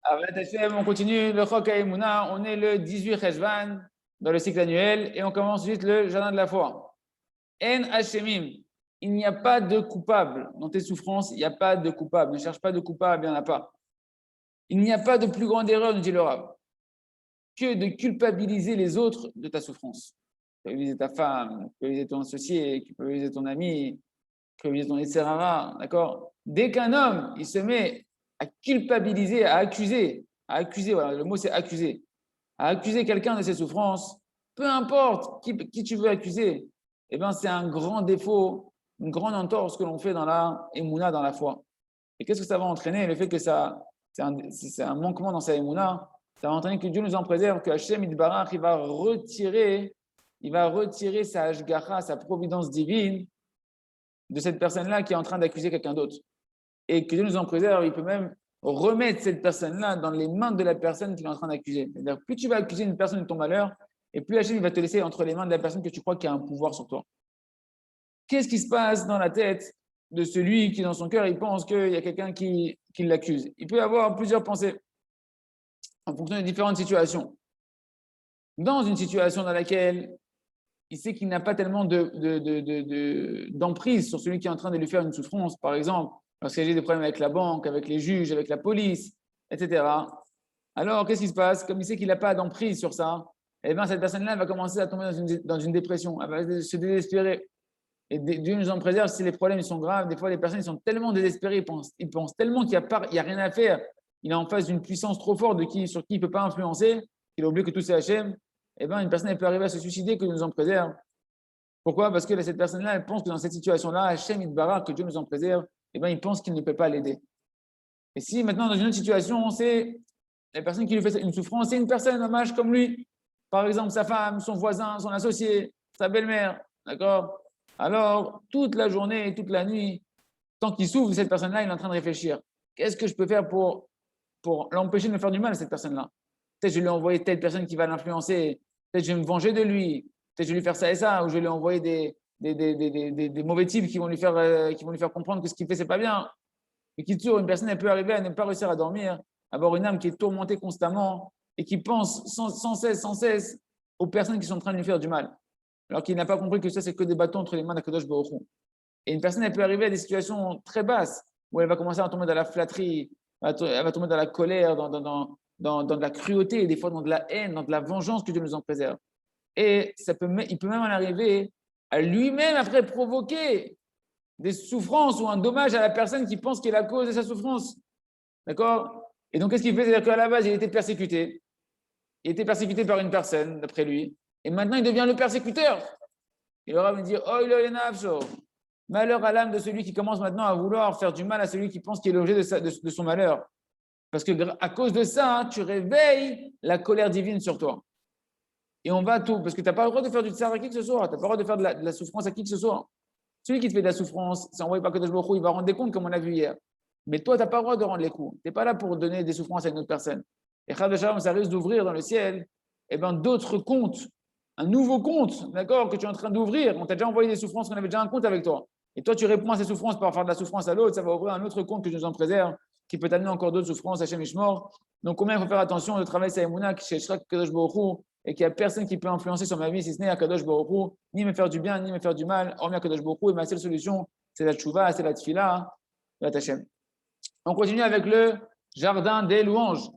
Avec Hachem, on continue le Chok HaEmuna. On est le 18 Cheshvan dans le cycle annuel et on commence ensuite le Jardin de la foi. En Hashemim, il n'y a pas de coupable. Dans tes souffrances, il n'y a pas de coupable. Ne cherche pas de coupable, il n'y en a pas. Il n'y a pas de plus grande erreur, nous dit le Rav, que de culpabiliser les autres de ta souffrance. Culpabiliser ta femme, culpabiliser ton associé, culpabiliser ton ami, culpabiliser ton Etserara, d'accord? Dès qu'un homme, il se met à culpabiliser, à accuser, voilà, le mot c'est accuser, à accuser quelqu'un de ses souffrances, peu importe qui tu veux accuser, eh bien c'est un grand défaut, une grande entorse que l'on fait dans la émouna, dans la foi. Et qu'est-ce que ça va entraîner? Le fait que c'est un manquement dans sa émouna, ça va entraîner que Dieu nous en préserve, que Hachem Idbarach, il va retirer sa Hashgacha, sa providence divine de cette personne-là qui est en train d'accuser quelqu'un d'autre. Et que Dieu nous en préserve, il peut même remettre cette personne-là dans les mains de la personne qu'il est en train d'accuser. C'est-à-dire, plus tu vas accuser une personne de ton malheur, et plus Hachem va te laisser entre les mains de la personne que tu crois qui a un pouvoir sur toi. Qu'est-ce qui se passe dans la tête de celui qui, dans son cœur, il pense qu'il y a quelqu'un qui l'accuse? Il peut avoir plusieurs pensées en fonction de différentes situations. Dans une situation dans laquelle il sait qu'il n'a pas tellement d'emprise sur celui qui est en train de lui faire une souffrance, par exemple, lorsqu'il y a des problèmes avec la banque, avec les juges, avec la police, etc. Alors, qu'est-ce qui se passe? Comme il sait qu'il n'a pas d'emprise sur ça, eh bien, cette personne-là va commencer à tomber dans une dépression, elle va se désespérer. Et Dieu nous en préserve si les problèmes sont graves. Des fois, les personnes sont tellement désespérées, ils pensent tellement qu'il n'y a rien à faire. Il est en face d'une puissance trop forte sur qui il ne peut pas influencer, qu'il a oublié que tout c'est Hachem. Eh bien, une personne elle peut arriver à se suicider, que Dieu nous en préserve. Pourquoi? Parce que cette personne-là, elle pense que dans cette situation-là, Hachem Idbarach, que Dieu nous en préserve, eh bien, il pense qu'il ne peut pas l'aider. Et si maintenant, dans une autre situation, c'est la personne qui lui fait une souffrance, c'est une personne dommage comme lui, par exemple sa femme, son voisin, son associé, sa belle-mère, d'accord? Alors, toute la journée et toute la nuit, tant qu'il souffre, cette personne-là, il est en train de réfléchir. Qu'est-ce que je peux faire pour l'empêcher de me faire du mal à cette personne-là? Peut-être je vais lui envoyer telle personne qui va l'influencer, peut-être je vais me venger de lui, peut-être je vais lui faire ça et ça, ou je vais lui envoyer des mauvais types qui vont lui faire comprendre que ce qu'il fait, c'est pas bien. Et qui toujours, une personne, elle peut arriver à ne pas réussir à dormir, avoir une âme qui est tourmentée constamment et qui pense sans cesse aux personnes qui sont en train de lui faire du mal. Alors qu'il n'a pas compris que ça, c'est que des bâtons entre les mains d'Akadosh Baruch Hu. Et une personne, elle peut arriver à des situations très basses où elle va commencer à tomber dans la flatterie, elle va tomber dans la colère, dans de la cruauté, et des fois dans de la haine, dans de la vengeance, que Dieu nous en préserve. Et il peut même en arriver à lui-même après provoquer des souffrances ou un dommage à la personne qui pense qu'il est la cause de sa souffrance. D'accord? Et donc, qu'est-ce qu'il fait? C'est-à-dire qu'à la base, il était persécuté. Il était persécuté par une personne, d'après lui. Et maintenant, il devient le persécuteur. Il aura me dire, oh, il est malheur à l'âme de celui qui commence maintenant à vouloir faire du mal à celui qui pense qu'il est l'objet de son malheur. Parce que à cause de ça, tu réveilles la colère divine sur toi. Et on va tout, parce que tu n'as pas le droit de faire du tsar à qui que ce soit, tu n'as pas le droit de faire de la souffrance à qui que ce soit. Celui qui te fait de la souffrance, c'est envoyé par Kadosh Baruch Hu, il va rendre des comptes comme on a vu hier. Mais toi, tu n'as pas le droit de rendre les coups. Tu n'es pas là pour donner des souffrances à une autre personne. Et Chad Shalom, ça risque d'ouvrir dans le ciel d'autres comptes, un nouveau compte, d'accord, que tu es en train d'ouvrir. On t'a déjà envoyé des souffrances, on avait déjà un compte avec toi. Et toi, tu réponds à ces souffrances par faire de la souffrance à l'autre, ça va ouvrir un autre compte que Dieu nous en préserve, qui peut t'amener encore d'autres souffrances, Hachem Ishmor. Donc, combien il faut faire attention de travailler sa Emouna, chez Shrak Kadosh Baruch Hu, et qu'il n'y a personne qui peut influencer sur ma vie, si ce n'est Kadosh Baruch Hu, ni me faire du bien, ni me faire du mal, hormis Kadosh Baruch Hu. Et ma seule solution, c'est la tchouva, c'est la tfila, la tachem. On continue avec le jardin des louanges.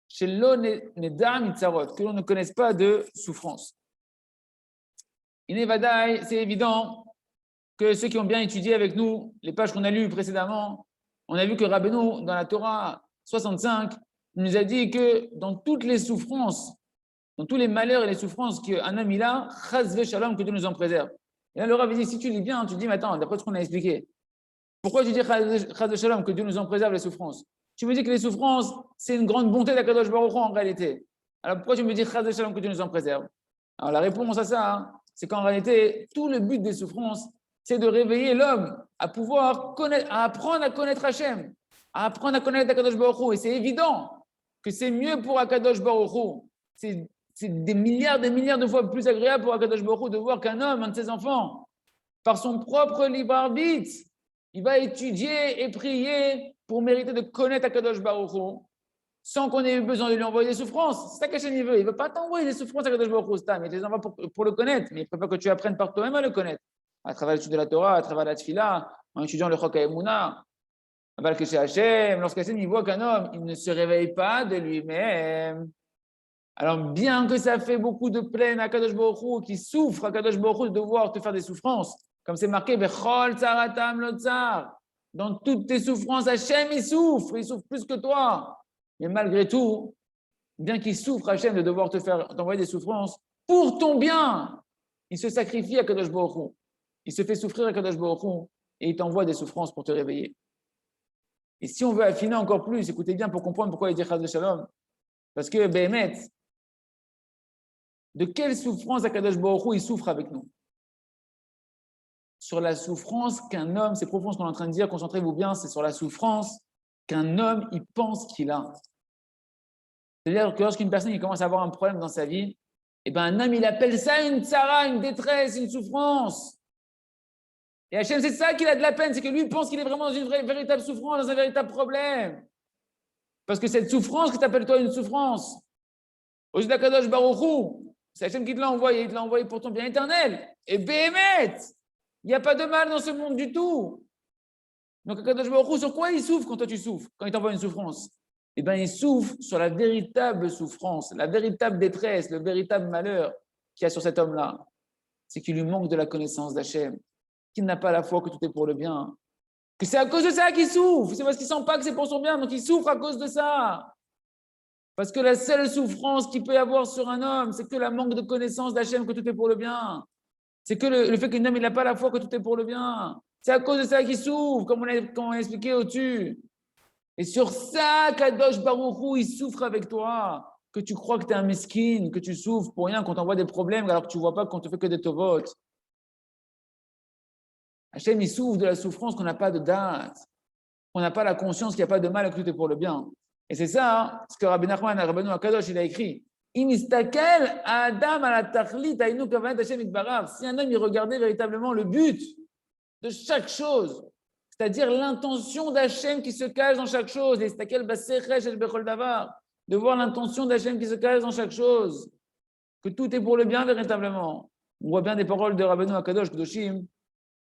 Chez l'onedam itzarot, que l'on ne connaisse pas de souffrance. Inevadai, c'est évident que ceux qui ont bien étudié avec nous les pages qu'on a lues précédemment, on a vu que Rabbeinu, dans la Torah 65, nous a dit que dans toutes les souffrances, dans tous les malheurs et les souffrances qu'un homme il a, chazve shalom, que Dieu nous en préserve. Et là, le Rav dit, si tu lis bien, tu dis, mais attends, d'après ce qu'on a expliqué, pourquoi tu dis chazve shalom, que Dieu nous en préserve les souffrances? Tu me dis que les souffrances, c'est une grande bonté d'Akadosh Baruch Hu en réalité. Alors pourquoi tu me dis chazve shalom, que Dieu nous en préserve? Alors la réponse à ça, c'est qu'en réalité, tout le but des souffrances, c'est de réveiller l'homme à pouvoir connaître, à apprendre à connaître Hachem, à apprendre à connaître Akadosh Baruch Hu. Et c'est évident que c'est mieux pour Akadosh Baruch Hu. C'est des milliards de fois plus agréable pour Akadosh Baruch Hu de voir qu'un homme, un de ses enfants, par son propre libre arbitre, il va étudier et prier pour mériter de connaître Akadosh Baruch Hu. sans qu'on ait eu besoin de lui envoyer des souffrances. C'est ça qu'Hachem il veut. Il ne veut pas t'envoyer des souffrances à Kadosh Baruch Hu, mais il te les envoie pour le connaître. Mais il préfère que tu apprennes par toi-même à le connaître. À travers l'étude de la Torah, à travers la Tfila, en étudiant le Chok HaEmuna. Lorsqu'Hachem il voit qu'un homme il ne se réveille pas de lui-même, alors bien que ça fait beaucoup de peine à Kadosh Baruch Hu, qui souffre à Kadosh Baruch Hu de devoir te faire des souffrances, comme c'est marqué, Bechol Tzaratam Lotzar, dans toutes tes souffrances, Hachem il souffre plus que toi. Mais malgré tout, bien qu'il souffre Hachem de devoir t'envoyer des souffrances, pour ton bien, il se sacrifie à Kadosh Baruch Hu. Il se fait souffrir à Kadosh Baruch Hu et il t'envoie des souffrances pour te réveiller. Et si on veut affiner encore plus, écoutez bien pour comprendre pourquoi il dit Chas Shalom. Parce que Béhémet, de quelle souffrance Akadosh Baruch Hu il souffre avec nous? Sur la souffrance qu'un homme, c'est profond ce qu'on est en train de dire, concentrez-vous bien, c'est sur la souffrance qu'un homme il pense qu'il a. C'est-à-dire que lorsqu'une personne il commence à avoir un problème dans sa vie, eh ben, un homme il appelle ça une tsara, une détresse, une souffrance. Et Hachem, c'est ça qu'il a de la peine, c'est que lui pense qu'il est vraiment dans une véritable souffrance, dans un véritable problème. Parce que cette souffrance que tu appelles toi une souffrance, aux yeux d'Akadosh Baruch Hu, c'est Hachem qui te l'a envoyé, il te l'a envoyé pour ton bien éternel. Et Béhémet, il n'y a pas de mal dans ce monde du tout. Donc Akadosh Baruch Hu, sur quoi il souffre quand toi tu souffres, quand il t'envoie une souffrance? Eh bien, il souffre sur la véritable souffrance, la véritable détresse, le véritable malheur qu'il y a sur cet homme-là. C'est qu'il lui manque de la connaissance d'Hachem, qu'il n'a pas la foi que tout est pour le bien, que c'est à cause de ça qu'il souffre, c'est parce qu'il ne sent pas que c'est pour son bien, donc il souffre à cause de ça. Parce que la seule souffrance qu'il peut y avoir sur un homme, c'est que le manque de connaissance d'Hachem, que tout est pour le bien. C'est que le fait qu'un homme n'a pas la foi que tout est pour le bien. C'est à cause de ça qu'il souffre, comme on a expliqué au-dessus. Et sur ça, Kadosh Baruch Hu, il souffre avec toi. Que tu crois que tu es un mesquine, que tu souffres pour rien, qu'on t'envoie des problèmes, alors que tu ne vois pas qu'on te fait que des tovot. Hachem, il souffre de la souffrance qu'on n'a pas de date, qu'on n'a pas la conscience qu'il n'y a pas de mal et que tout est pour le bien. Et c'est ça, ce que Rabbi Nachman, Rabbeinu Akadosh, il a écrit. Inistakel Adam à la tachlit ainu kavanat Hachem itbarach. Si un homme il regardait véritablement le but de chaque chose, c'est-à-dire l'intention d'Hachem qui se cache dans chaque chose, Inistakel basechesh el bechol davar, de voir l'intention d'Hachem qui se cache dans chaque chose, que tout est pour le bien véritablement. On voit bien des paroles de Rabbeinu Akadosh Kedoshim,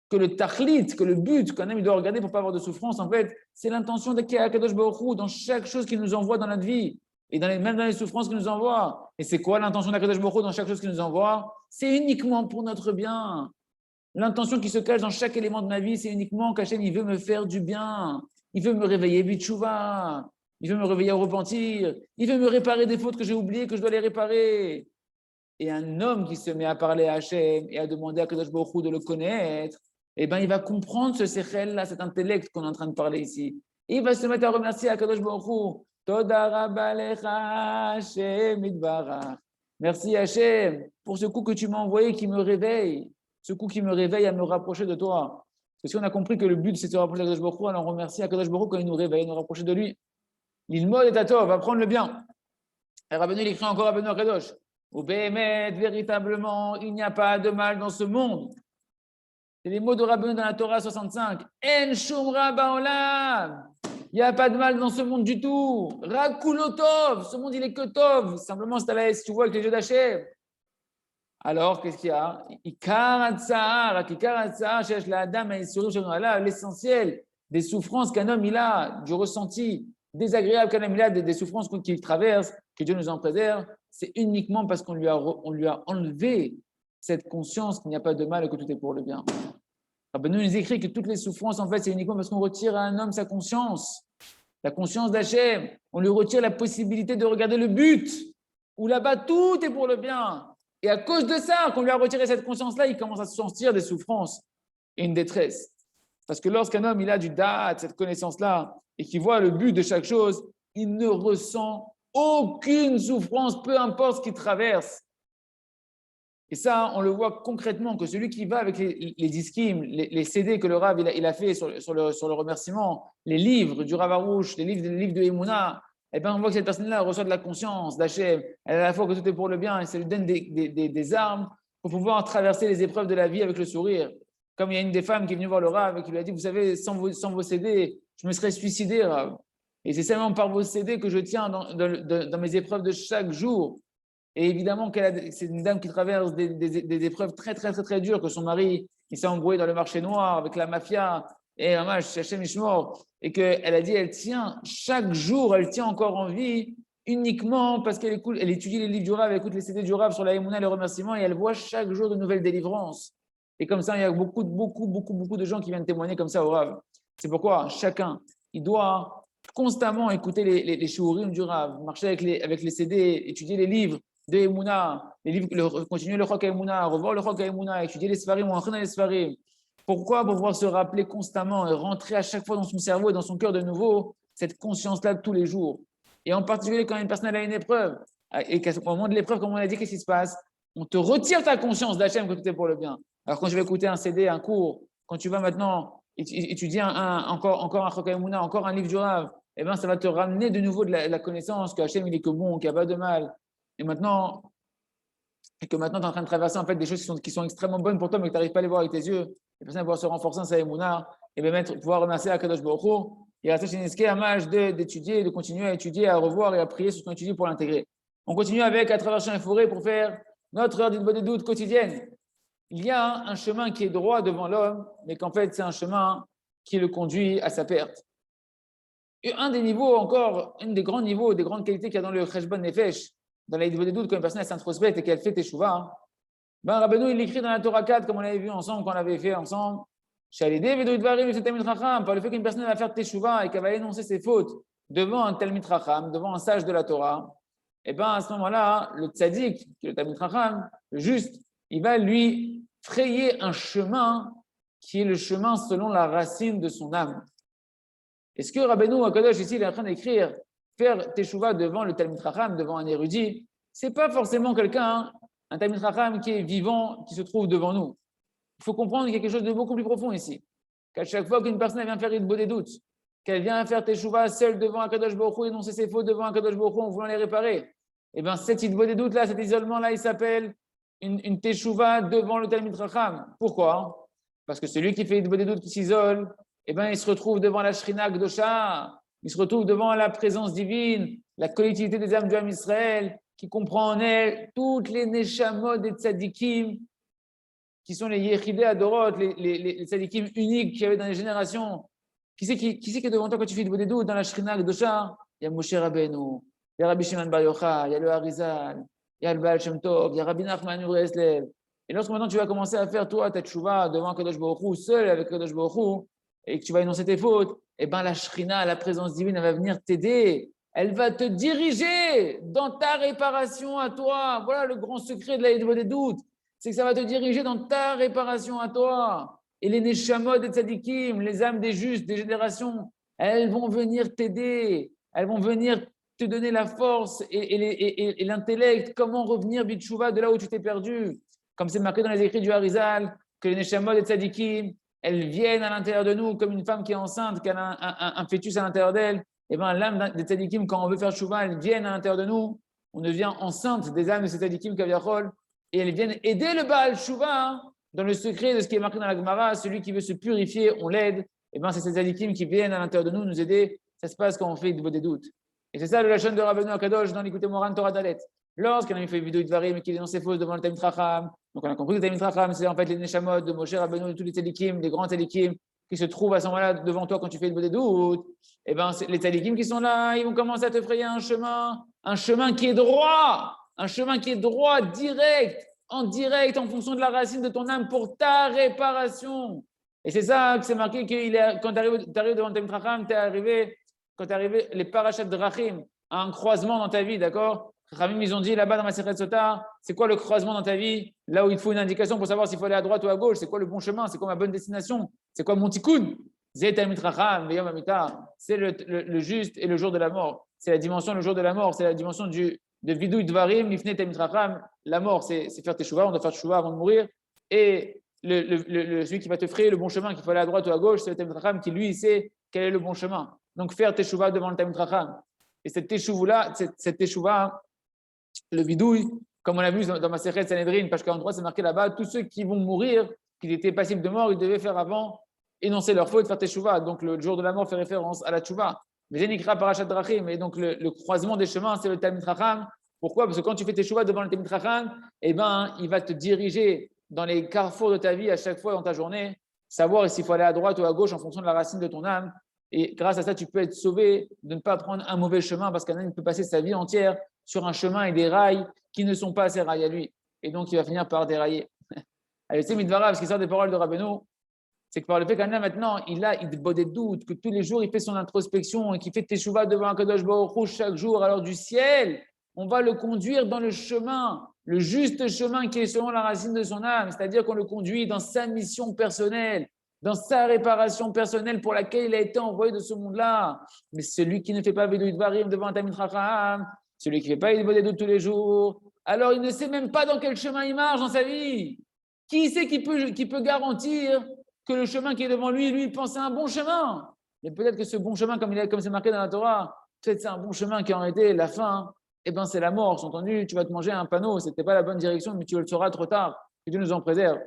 que le tachlit, que le but qu'un homme doit regarder pour ne pas avoir de souffrance, en fait, c'est l'intention d'Akadosh Baruch Hu dans chaque chose qu'il nous envoie dans notre vie, et même dans les souffrances qu'il nous envoie. Et c'est quoi l'intention d'Akadosh Baruch Hu dans chaque chose qu'il nous envoie? C'est uniquement pour notre bien. L'intention qui se cache dans chaque élément de ma vie, c'est uniquement qu'Hachem, il veut me faire du bien. Il veut me réveiller bitchouva. Il veut me réveiller au repentir. Il veut me réparer des fautes que j'ai oubliées, que je dois les réparer. Et un homme qui se met à parler à Hachem et à demander à Akadosh Baruch Hu de le connaître, eh ben, il va comprendre ce sechel-là, cet intellect qu'on est en train de parler ici. Et il va se mettre à remercier Akadosh Baruch Hu. Toda rabba lecha Hashem itbarach. Merci Hachem pour ce coup que tu m'as envoyé qui me réveille. Ce coup qui me réveille à me rapprocher de toi. Parce que si on a compris que le but c'est de se rapprocher d'Akadosh Baruch Hu, alors on remercie Akadosh Baruch Hu quand il nous réveille, nous rapprocher de lui. L'ilmod et Tatov, va prendre le bien. Et Rabbeinu, il écrit encore Rabbeinu Akadosh. Au Béhémet, véritablement, il n'y a pas de mal dans ce monde. C'est les mots de Rabbeinu dans la Torah 65. En shumra ba'olam. Il n'y a pas de mal dans ce monde du tout. Rakulotov. Ce monde, il est que tov. Simplement, c'est à l'aise, tu vois, avec les yeux d'Hachem. Alors, qu'est-ce qu'il y a? L'essentiel des souffrances qu'un homme il a, du ressenti désagréable qu'un homme il a, des souffrances qu'il traverse, que Dieu nous en préserve, c'est uniquement parce qu'on lui a enlevé cette conscience qu'il n'y a pas de mal et que tout est pour le bien. Rabbeinu nous écrit que toutes les souffrances, en fait, c'est uniquement parce qu'on retire à un homme sa conscience, la conscience d'Hachem. On lui retire la possibilité de regarder le but, où là-bas, tout est pour le bien. Et à cause de ça, qu'on lui a retiré cette conscience-là, il commence à se sentir des souffrances et une détresse. Parce que lorsqu'un homme il a du da'at, cette connaissance-là, et qu'il voit le but de chaque chose, il ne ressent aucune souffrance, peu importe ce qu'il traverse. Et ça, on le voit concrètement, que celui qui va avec les diskim, les CD que le Rav il a fait sur le remerciement, les livres du Rav Arouche, les livres de Emouna, eh bien, on voit que cette personne-là reçoit de la conscience d'Hachem. Elle a la foi que tout est pour le bien et ça lui donne des armes pour pouvoir traverser les épreuves de la vie avec le sourire. Comme il y a une des femmes qui est venue voir le Rav et qui lui a dit, vous savez, sans vos CD, je me serais suicidé, Rav. Et c'est seulement par vos CD que je tiens dans mes épreuves de chaque jour. Et évidemment, c'est une dame qui traverse des épreuves très, très, très, très dures, que son mari, il s'est embrouillé dans le marché noir avec la mafia, et Hachem Ishmor, et qu'elle a dit, elle tient, chaque jour, elle tient encore en vie, uniquement parce elle étudie les livres du Rav, elle écoute les CD du Rav sur la Emouna et le remerciement, et elle voit chaque jour de nouvelles délivrances. Et comme ça, il y a beaucoup de gens qui viennent témoigner comme ça au Rav. C'est pourquoi chacun, il doit constamment écouter les shiurim du Rav, marcher avec les CD, étudier les livres de Emouna, continuer le Chok Emouna, revoir le Chok Emouna, étudier les Sfarim ou entrer dans les Sfarim. Pourquoi? Pour pouvoir se rappeler constamment et rentrer à chaque fois dans son cerveau et dans son cœur de nouveau cette conscience-là de tous les jours. Et en particulier quand une personne a une épreuve, et qu'au moment de l'épreuve, comme on a dit, qu'est-ce qui se passe? On te retire ta conscience d'Hachem que tout est pour le bien. Alors quand je vais écouter un CD, un cours, quand tu vas maintenant étudier encore un Chok Emouna, encore un livre du Rav, eh ben, ça va te ramener de nouveau de la connaissance que Hachem il est que bon, qu'il n'y a pas de mal. Et maintenant, tu es en train de traverser en fait des choses qui sont extrêmement bonnes pour toi, mais que tu n'arrives pas à les voir avec tes yeux. Les personnes pouvoir se renforcer dans sa émouna et bien pouvoir remercier à Kadosh Baruch Hu. Il reste chez Niske un match d'étudier, de continuer à étudier, à revoir et à prier sur ce qu'on étudie pour l'intégrer. On continue avec à travers champs et forêts pour faire notre heure de doute quotidienne. Il y a un chemin qui est droit devant l'homme, mais qu'en fait, c'est un chemin qui le conduit à sa perte. Et un des niveaux encore, un des grands niveaux, des grandes qualités qu'il y a dans le Cheshbon Nefesh, dans la des doutes, quand une personne s'introspecte et qu'elle fait teshuva, ben Rabbeinu, il écrit dans la Torah 4, comme on l'avait vu ensemble, qu'on l'avait fait ensemble, par le fait qu'une personne va faire teshuva et qu'elle va énoncer ses fautes devant un Talmid Chacham, devant un sage de la Torah, et bien à ce moment-là, le tzaddik, qui est le Talmid Chacham, le juste, il va lui frayer un chemin qui est le chemin selon la racine de son âme. Est-ce que Rabbeinu Akadosh ici, il est en train d'écrire faire teshuva devant le Talmid Chacham, devant un érudit, c'est pas forcément quelqu'un, un Talmid Chacham qui est vivant, qui se trouve devant nous. Il faut comprendre quelque chose de beaucoup plus profond ici. Qu'à chaque fois qu'une personne vient faire une des doutes, qu'elle vient faire teshuva seule devant Akadosh Baruch Hu, énoncer ses fautes devant Akadosh Baruch Hu en voulant les réparer, et bien cette des doutes là, cet isolement là, il s'appelle une teshuva devant le Talmid Chacham. Pourquoi? Parce que celui qui fait des doutes, qui s'isole, et bien il se retrouve devant la Shrina Kdosha, il se retrouve devant la présence divine, la collectivité des âmes du Ham Israël, qui comprend en elle toutes les neshamot des tzadikim, qui sont les yechidei adorot, les tzadikim uniques qu'il y avait dans les générations. Qui c'est qui est devant toi quand tu fais des doutes dans la Shrina Kdosha? Il y a Moshe Rabbeinu, il y a Rabbi Shimon Bar Yochai, il y a le Harizal, il y a le Baal Shem Tov, il y a Rabbi Nachman Breslev. Et lorsque maintenant tu vas commencer à faire toi ta tchouva devant Kadosh Baruch Hu, seul avec Kadosh Baruch Hu, et que tu vas énoncer tes fautes, eh bien la Shrina, la présence divine, elle va venir t'aider. Elle va te diriger dans ta réparation à toi. Voilà le grand secret de la Yedva des doutes. C'est que ça va te diriger dans ta réparation à toi. Et les Neshamot des Tzadikim, les âmes des justes, des générations, elles vont venir t'aider. Elles vont venir te donner la force et l'intellect. Comment revenir Bitchouva de là où tu t'es perdu. Comme c'est marqué dans les écrits du Harizal, que les Neshamot des Tzadikim, elles viennent à l'intérieur de nous comme une femme qui est enceinte, qui a un fœtus à l'intérieur d'elle. Et bien, l'âme des tzadikim, quand on veut faire chouva, elles viennent à l'intérieur de nous. On devient enceinte des âmes de ces tzadikim kaviachol. Et elles viennent aider le Baal chouva dans le secret de ce qui est marqué dans la Gemara. Celui qui veut se purifier, on l'aide. Et bien, c'est ces tzadikim qui viennent à l'intérieur de nous nous aider. Ça se passe quand on fait des doutes. Et c'est ça le lachon de Rabbeinu Akadosh dans l'Écoute Moran Torah Dalet. Lorsqu'on a fait une vidéo de Dvarim et qu'il est dans ses fausses devant le Talmid Chacham, donc on a compris que le Talmid Chacham, c'est en fait les Neshamot de Moshe Rabbeinu, de tous les tzadikim, les grands tzadikim qui se trouvent à ce moment-là devant toi quand tu fais des doutes. Et bien, les tzadikim qui sont là, ils vont commencer à te frayer un chemin qui est droit, direct, en fonction de la racine de ton âme pour ta réparation. Et c'est ça que c'est marqué quand tu arrives devant le Talmid Chacham, quand tu es arrivé les parachats de Rachim, à un croisement dans ta vie, d'accord? Ramim, ils ont dit là-bas dans ma Masechet Sota, c'est quoi le croisement dans ta vie? Là où il faut une indication pour savoir s'il faut aller à droite ou à gauche, c'est quoi le bon chemin, c'est quoi ma bonne destination, c'est quoi mon tikkun? C'est le juste et le jour de la mort. C'est la dimension, le jour de la mort, c'est la dimension de vidouy dvarim, lifne tamid racham. La mort, c'est faire tes shuvah, on doit faire shuvah avant de mourir. Et celui qui va te frayer le bon chemin, qu'il faut aller à droite ou à gauche, c'est le tamid racham qui lui sait quel est le bon chemin. Donc faire tes shuvah devant le tamid racham. Et cette teshuva, le vidouille, comme on l'a vu dans ma Masechet Sanhedrin, page 43, c'est marqué là-bas, tous ceux qui vont mourir, qui étaient passibles de mort, ils devaient faire avant énoncer leur faute, faire teshuva. Donc le jour de la mort fait référence à la teshuva. Vézénikra Parashat Drachim. Et donc, le croisement des chemins, c'est le Talmid Chacham. Pourquoi? Parce que quand tu fais tes choix devant le Talmid Chacham, eh ben, il va te diriger dans les carrefours de ta vie à chaque fois dans ta journée, savoir s'il faut aller à droite ou à gauche en fonction de la racine de ton âme. Et grâce à ça, tu peux être sauvé de ne pas prendre un mauvais chemin parce qu'un homme peut passer sa vie entière sur un chemin et des rails qui ne sont pas ses rails à lui. Et donc, il va finir par dérailler. Allez, c'est Midvarav, ce qui sort des paroles de Rabbeinu, c'est que par le fait qu'un homme maintenant, il a des doutes, que tous les jours, il fait son introspection et qu'il fait teshuva devant un Kadosh Baruch Hu chaque jour, alors du ciel, on va le conduire dans le chemin, le juste chemin qui est selon la racine de son âme, c'est-à-dire qu'on le conduit dans sa mission personnelle, dans sa réparation personnelle pour laquelle il a été envoyé de ce monde-là. Mais celui qui ne fait pas Vidui Dvarim devant un Talmid Chacham, celui qui ne fait pas des doutes tous les jours, alors il ne sait même pas dans quel chemin il marche dans sa vie. Qui c'est qui peut garantir que le chemin qui est devant lui, lui, pense à un bon chemin? Mais peut-être que ce bon chemin, comme c'est marqué dans la Torah, peut-être c'est un bon chemin qui en été la fin, eh bien c'est la mort. J'ai entendu, tu vas te manger un panneau, ce n'était pas la bonne direction, mais tu le sauras trop tard, que Dieu nous en préserve.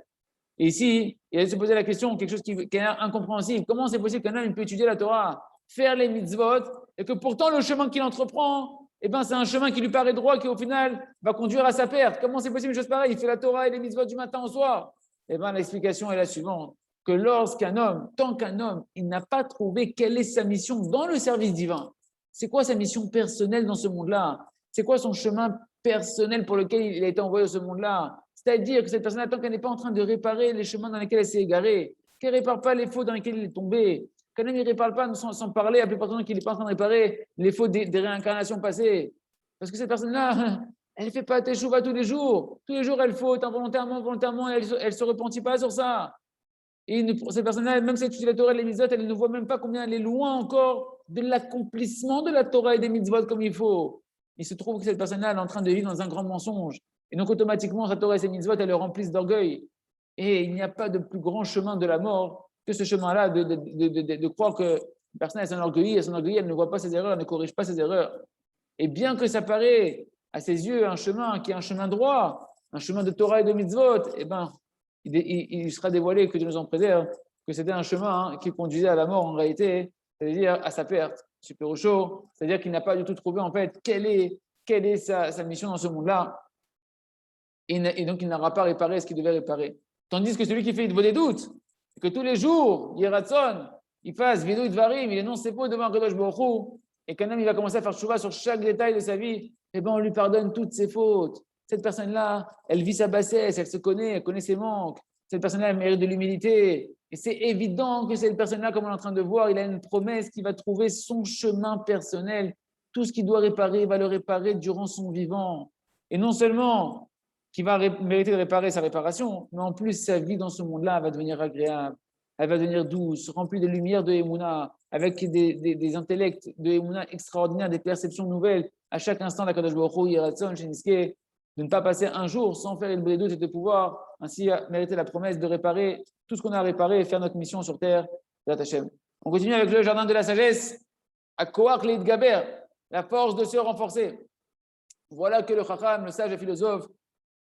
Et ici, il a se poser la question, quelque chose qui est incompréhensible. Comment c'est possible qu'un homme peut étudier la Torah, faire les mitzvot, et que pourtant le chemin qu'il entreprend, eh ben, c'est un chemin qui lui paraît droit, qui au final va conduire à sa perte. Comment c'est possible une chose pareille? Il fait la Torah et les mitzvot du matin au soir. Eh bien, l'explication est la suivante, que lorsqu'un homme, tant qu'un homme, il n'a pas trouvé quelle est sa mission dans le service divin, c'est quoi sa mission personnelle dans ce monde-là? C'est quoi son chemin personnel pour lequel il a été envoyé dans ce monde-là? C'est-à-dire que cette personne, tant qu'elle n'est pas en train de réparer les chemins dans lesquels elle s'est égarée, qu'elle ne répare pas les fautes dans lesquelles il est tombé, qu'un homme ne répare pas sans parler à plus part du temps qu'il n'est pas en train de réparer les fautes des réincarnations passées. Parce que cette personne-là, elle ne fait pas teshuva tous les jours. Tous les jours, elle faute involontairement, volontairement, elle ne se repentit pas sur ça. Et cette personne-là, même si elle étudie la Torah et les mitzvot, elle ne voit même pas combien elle est loin encore de l'accomplissement de la Torah et des mitzvot comme il faut. Il se trouve que cette personne-là, elle est en train de vivre dans un grand mensonge. Et donc, automatiquement, sa Torah et ses mitzvot, elles le remplissent d'orgueil. Et il n'y a pas de plus grand chemin de la mort que ce chemin-là de croire que la personne, elle s'enorgueillit, elle ne voit pas ses erreurs, elle ne corrige pas ses erreurs. Et bien que ça paraît à ses yeux un chemin qui est un chemin droit, un chemin de Torah et de mitzvot, eh ben, il sera dévoilé, que Dieu nous en préserve, que c'était un chemin qui conduisait à la mort en réalité, c'est-à-dire à sa perte. Super au chaud, c'est-à-dire qu'il n'a pas du tout trouvé en fait quelle est sa mission dans ce monde-là. Et donc il n'aura pas réparé ce qu'il devait réparer. Tandis que celui qui fait des doutes, que tous les jours, Yeratzon, il fasse Vidui Dvarim, il énonce ses fautes devant Kadosh Baruch Hu, et qu'un homme il va commencer à faire tchouva sur chaque détail de sa vie, eh bien on lui pardonne toutes ses fautes. Cette personne-là, elle vit sa bassesse, elle connaît ses manques. Cette personne-là, elle mérite de l'humilité. Et c'est évident que cette personne-là, comme on est en train de voir, il a une promesse qui va trouver son chemin personnel. Tout ce qu'il doit réparer, il va le réparer durant son vivant. Et non seulement qu'il va mériter de réparer sa réparation, mais en plus, sa vie dans ce monde-là va devenir agréable. Elle va devenir douce, remplie de lumière de Emouna, avec des intellects de Emouna extraordinaires, des perceptions nouvelles. À chaque instant, la Kadosh Baruch Hu, Yeratzon, Sheniske, de ne pas passer un jour sans faire une doute et de pouvoir ainsi mériter la promesse de réparer tout ce qu'on a réparé et faire notre mission sur terre. On continue avec le jardin de la sagesse, à Koach Leit Gaber, la force de se renforcer. Voilà que le Chacham, le sage et philosophe,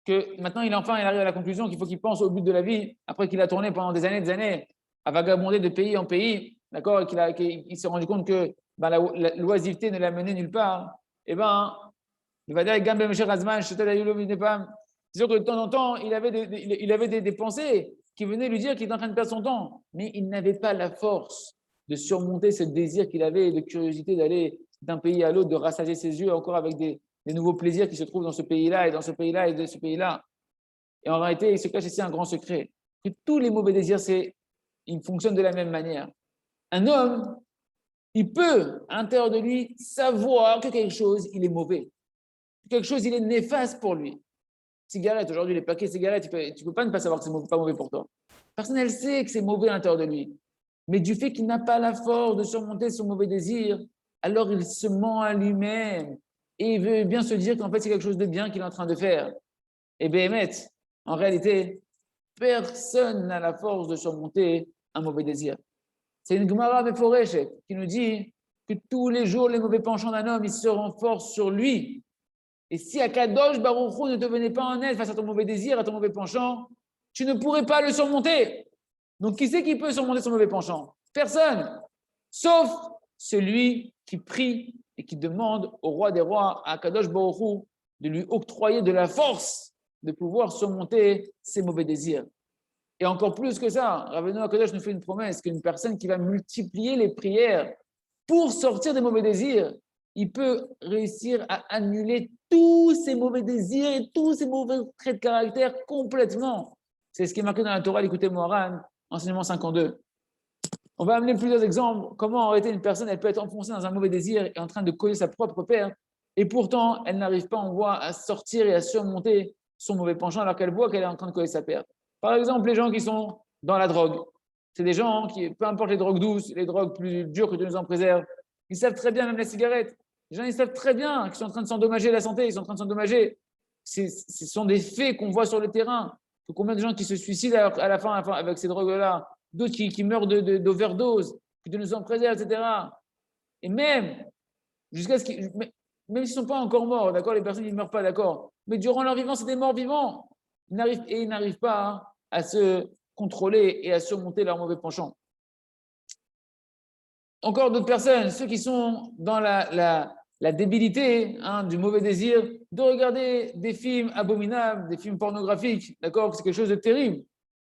que maintenant il arrive à la conclusion qu'il faut qu'il pense au but de la vie, après qu'il a tourné pendant des années, à vagabonder de pays en pays, d'accord, et qu'il s'est rendu compte que l'oisiveté ne l'a mené nulle part, et bien, il va dire c'est sûr que de temps en temps, il avait des pensées qui venaient lui dire qu'il était en train de perdre son temps, mais il n'avait pas la force de surmonter ce désir qu'il avait de curiosité d'aller d'un pays à l'autre, de rassasier ses yeux encore avec des nouveaux plaisirs qui se trouvent dans ce pays-là et dans ce pays-là et de ce pays-là. Et en réalité, il se cache ici un grand secret, que tous les mauvais désirs, ils fonctionnent de la même manière. Un homme, il peut, à l'intérieur de lui, savoir que quelque chose, il est mauvais. Quelque chose, il est néfaste pour lui. Cigarette, aujourd'hui, les paquets de cigarettes, tu ne peux pas ne pas savoir que c'est pas mauvais pour toi. Personne, elle sait que c'est mauvais à l'intérieur de lui. Mais du fait qu'il n'a pas la force de surmonter son mauvais désir, alors il se ment à lui-même. Et il veut bien se dire qu'en fait, c'est quelque chose de bien qu'il est en train de faire. Et Béhémet, en réalité, personne n'a la force de surmonter un mauvais désir. C'est une Gemara Meforeshet qui nous dit que tous les jours, les mauvais penchants d'un homme, ils se renforcent sur lui. Et si Akadosh Baruch Hu ne te venait pas en aide face à ton mauvais désir, à ton mauvais penchant, tu ne pourrais pas le surmonter. Donc, qui c'est qui peut surmonter son mauvais penchant? Personne. Sauf celui qui prie et qui demande au roi des rois, à Kadosh Baruch Hu, de lui octroyer de la force de pouvoir surmonter ses mauvais désirs. Et encore plus que ça, Rabbeinu Akadosh nous fait une promesse qu'une personne qui va multiplier les prières pour sortir des mauvais désirs, il peut réussir à annuler tous ses mauvais désirs et tous ses mauvais traits de caractère complètement. C'est ce qui est marqué dans la Torah, l'écouté Moharan, enseignement 52. On va amener plusieurs exemples. Comment en réalité une personne, elle peut être enfoncée dans un mauvais désir et en train de causer sa propre perte, et pourtant, elle n'arrive pas, on voit, à sortir et à surmonter son mauvais penchant alors qu'elle voit qu'elle est en train de causer sa perte. Par exemple, les gens qui sont dans la drogue. C'est des gens qui, peu importe les drogues douces, les drogues plus dures que Dieu nous en préserve, ils savent très bien, même la cigarette. Les gens, ils savent très bien qu'ils sont en train de s'endommager la santé, ils sont en train de s'endommager. Ce sont des faits qu'on voit sur le terrain. Combien de gens qui se suicident à la fin avec ces drogues-là, d'autres qui meurent d'overdose, que Dieu nous en préserve, etc. Et même, jusqu'à ce qu'ils, même s'ils ne sont pas encore morts, d'accord, les personnes, ils ne meurent pas, d'accord, mais durant leur vivant, c'est des morts vivants. Ils n'arrivent pas à se contrôler et à surmonter leur mauvais penchant. Encore d'autres personnes, ceux qui sont dans la débilité du mauvais désir, de regarder des films abominables, des films pornographiques, d'accord, que c'est quelque chose de terrible,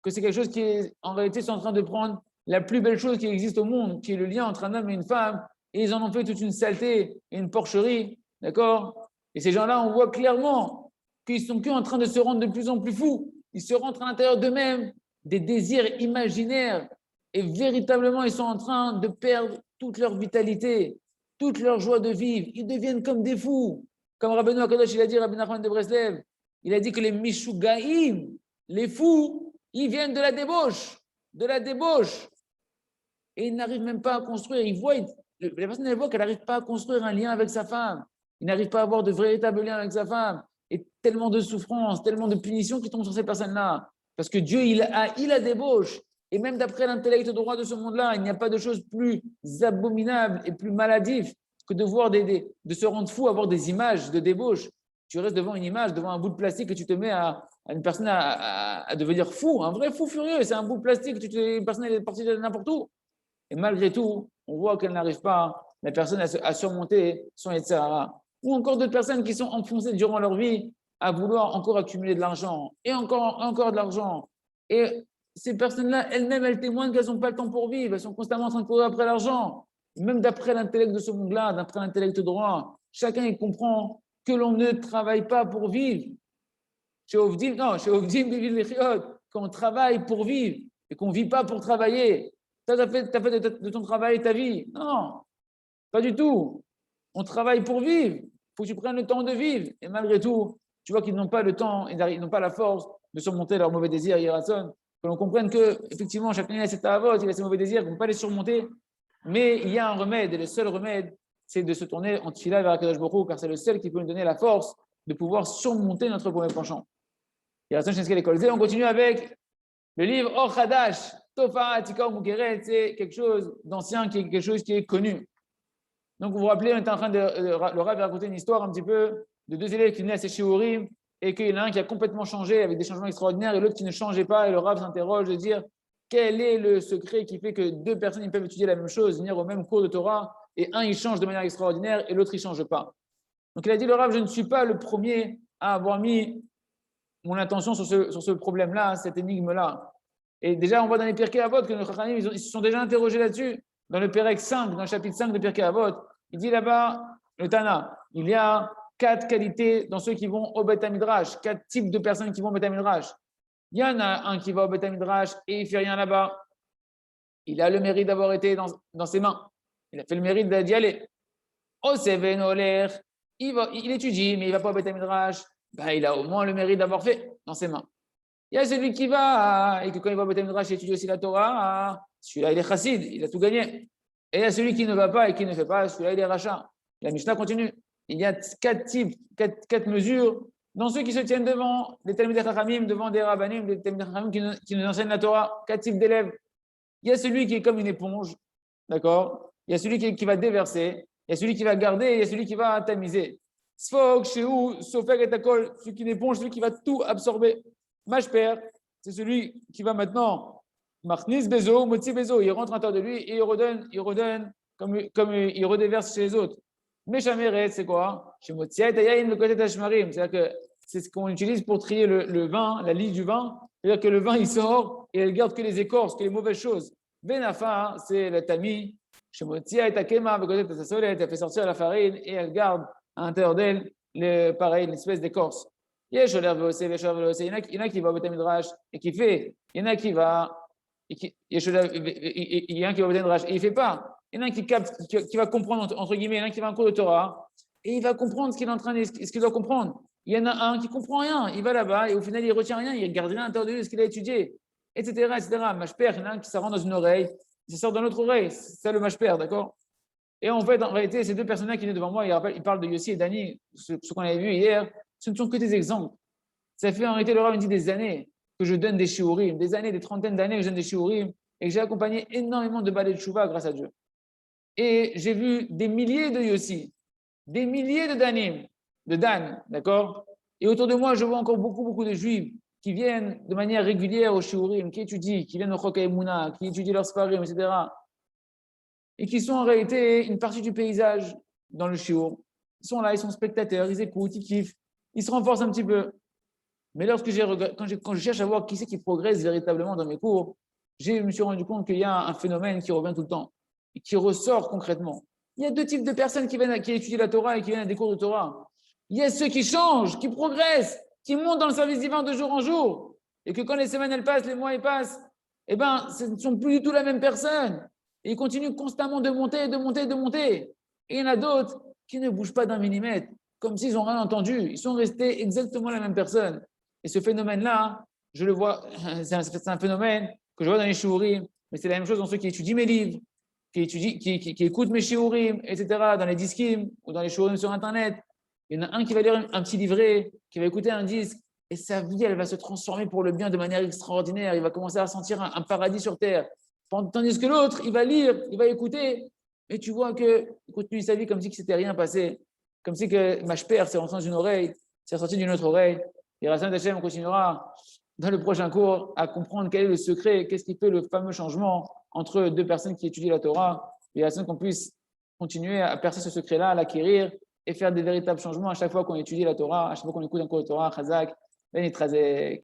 que c'est quelque chose qui est, en réalité, sont en train de prendre la plus belle chose qui existe au monde, qui est le lien entre un homme et une femme, et ils en ont fait toute une saleté et une porcherie, d'accord. Et ces gens-là, on voit clairement qu'ils sont qu'en train de se rendre de plus en plus fous. Ils se rentrent à l'intérieur d'eux-mêmes des désirs imaginaires et véritablement, ils sont en train de perdre toute leur vitalité, toute leur joie de vivre. Ils deviennent comme des fous. Comme Rabbeinu Akadosh, il a dit, Rabbi Nachman de Breslev, il a dit que les Mishugaïm, les fous, ils viennent de la débauche, Et ils n'arrivent même pas à construire. Ils voient, la personne, elle voit qu'elle n'arrive pas à construire un lien avec sa femme. Il n'arrive pas à avoir de véritable lien avec sa femme. Et tellement de souffrances, tellement de punitions qui tombent sur ces personnes-là. Parce que Dieu, il a débauche. Et même d'après l'intellect droit de ce monde-là, il n'y a pas de chose plus abominable et plus maladif que de voir de se rendre fou, avoir des images de débauche. Tu restes devant une image, devant un bout de plastique et tu te mets à une personne à devenir fou, un vrai fou furieux. C'est un bout de plastique, une personne est partie de n'importe où. Et malgré tout, on voit qu'elle n'arrive pas, la personne, à surmonter son Yetzirah. Ou encore d'autres personnes qui sont enfoncées durant leur vie à vouloir encore accumuler de l'argent et encore de l'argent. Et ces personnes-là, elles-mêmes, elles témoignent qu'elles n'ont pas le temps pour vivre. Elles sont constamment en train de courir après l'argent. Même d'après l'intellect de ce monde-là, d'après l'intellect droit, chacun il comprend que l'on ne travaille pas pour vivre. Chez Ovdim, qu'on travaille pour vivre et qu'on ne vit pas pour travailler. Tu as fait de ton travail ta vie. Non, pas du tout. On travaille pour vivre. Il faut que tu prennes le temps de vivre. Et malgré tout, tu vois qu'ils n'ont pas le temps, ils n'ont pas la force de surmonter leurs mauvais désirs, Yerason. Que l'on comprenne que, effectivement, chacun a ses tavotes, il a ses mauvais désirs, qu'on ne peut pas les surmonter. Mais il y a un remède, et le seul remède, c'est de se tourner en tefila vers Akadosh Baruch Hu, car c'est le seul qui peut nous donner la force de pouvoir surmonter notre mauvais penchant. Yerason Shenskel Ekolze, on continue avec le livre Or Hadash, Tofa Atika Mukeret, c'est quelque chose d'ancien, qui est quelque chose qui est connu. Donc, vous vous rappelez, on était en train le Rav raconter une histoire un petit peu de deux élèves qui venaient à ses shiurim et qu'il y en a un qui a complètement changé avec des changements extraordinaires et l'autre qui ne changeait pas. Et le Rav s'interroge de dire quel est le secret qui fait que deux personnes ils peuvent étudier la même chose, venir au même cours de Torah et un il change de manière extraordinaire et l'autre il ne change pas. Donc, il a dit le Rav, je ne suis pas le premier à avoir mis mon attention sur ce problème-là, cette énigme-là. Et déjà, on voit dans les Pirkei Avot que nos Chachamim, ils se sont déjà interrogés là-dessus. Dans le Pérec 5, dans le chapitre 5 de Pirkei Avot, il dit là-bas, le Tana, il y a 4 qualités dans ceux qui vont au Beth Midrash, 4 types de personnes qui vont au Beth Midrash. Il y en a un qui va au Beth Midrash et il ne fait rien là-bas. Il a le mérite d'avoir été dans ses mains. Il a fait le mérite d'y aller. Oseven Oler, il étudie, mais il ne va pas au Beth Midrash. Ben, il a au moins le mérite d'avoir fait dans ses mains. Il y a celui qui va, et que quand il va au Beth Midrash, il étudie aussi la Torah, celui-là, il est chassid, il a tout gagné. Et il y a celui qui ne va pas et qui ne fait pas, celui-là, il est rachat. La Mishnah continue. Il y a 4 types, 4 mesures dans ceux qui se tiennent devant des Talmidei Chachamim, devant des Rabbanim, des Talmidei Chachamim qui nous enseignent la Torah. 4 types d'élèves. Il y a celui qui est comme une éponge, d'accord. Il y a celui qui va déverser, il y a celui qui va garder, et il y a celui qui va tamiser. Sfog, Shehu, Sofeg et Takol, celui qui est une éponge, celui qui va tout absorber. Mashper, c'est celui qui va maintenant Marnis Bezo, Motzi Bezo, il rentre à l'intérieur de lui et il redonne comme il redéverse chez les autres. Meshameret, c'est quoi? C'est-à-dire que c'est ce qu'on utilise pour trier le vin, la liste du vin. C'est-à-dire que le vin, il sort et elle garde que les écorces, que les mauvaises choses. Benafa, c'est la tamie. Shemotia et Takema, elle fait sortir la farine et elle garde à l'intérieur d'elle, pareil, une espèce d'écorce. Il y en a qui va au Beth Midrash et qui fait. Il y en a qui va. Il y a un qui va au Beth Midrash et il ne fait pas. Il y en a un qui capte, qui va comprendre, entre guillemets, il y en a un qui va en cours de Torah et il va comprendre ce qu'il est en train de, ce qu'il doit comprendre. Il y en a un qui ne comprend rien, il va là-bas et au final, il ne retient rien, il ne regarde rien à l'intérieur de lui de ce qu'il a étudié, etc. etc. Mashper, il y en a un qui ça rentre dans une oreille, ça sort dans l'autre oreille, c'est ça le mashper, d'accord? Et en fait, en réalité, ces deux personnes-là qui viennent devant moi, ils parlent de Yossi et Dani, ce qu'on avait vu hier, ce ne sont que des exemples. Ça fait en réalité, le Rav me dit des années que je donne des shiurim, des années, des trentaines d'années que je donne des shiurim et que j'ai accompagné énormément de balais de chouva grâce à Dieu. Et j'ai vu des milliers de Yossi, des milliers de Danim, de Dan, d'accord? Et autour de moi, je vois encore beaucoup de Juifs qui viennent de manière régulière au shiurim, qui étudient, qui viennent au Chok HaEmuna, qui étudient leurs sparim, etc. Et qui sont en réalité une partie du paysage dans le shiur. Ils sont là, ils sont spectateurs, ils écoutent, ils kiffent, ils se renforcent un petit peu. Mais lorsque quand je cherche à voir qui c'est qui progresse véritablement dans mes cours, je me suis rendu compte qu'il y a un phénomène qui revient tout le temps et qui ressort concrètement. Il y a deux types de personnes qui étudient la Torah et qui viennent à des cours de Torah. Il y a ceux qui changent, qui progressent, qui montent dans le service divin de jour en jour. Et que quand les semaines elles passent, les mois ils passent, eh ben, ce ne sont plus du tout la même personne. Et ils continuent constamment de monter, de monter, de monter. Et il y en a d'autres qui ne bougent pas d'un millimètre, comme s'ils n'ont rien entendu. Ils sont restés exactement la même personne. Et ce phénomène-là, je le vois, c'est un phénomène que je vois dans les shiurim, mais c'est la même chose dans ceux qui étudient mes livres, qui écoutent mes shiurim, etc., dans les diskim ou dans les shiurim sur Internet. Il y en a un qui va lire un petit livret, qui va écouter un disque, et sa vie, elle va se transformer pour le bien de manière extraordinaire. Il va commencer à sentir un paradis sur terre. Tandis que l'autre, il va lire, il va écouter, et tu vois qu'il continue sa vie comme si c'était rien passé, comme si que Mashper s'est rentré dans une oreille, s'est sorti d'une autre oreille. Et Rassan Hachem, on continuera dans le prochain cours à comprendre quel est le secret, qu'est-ce qui fait le fameux changement entre deux personnes qui étudient la Torah, et Rassan qu'on puisse continuer à percer ce secret-là, à l'acquérir et faire des véritables changements à chaque fois qu'on étudie la Torah, à chaque fois qu'on écoute un cours de Torah, Chazak, Ben Itrazek.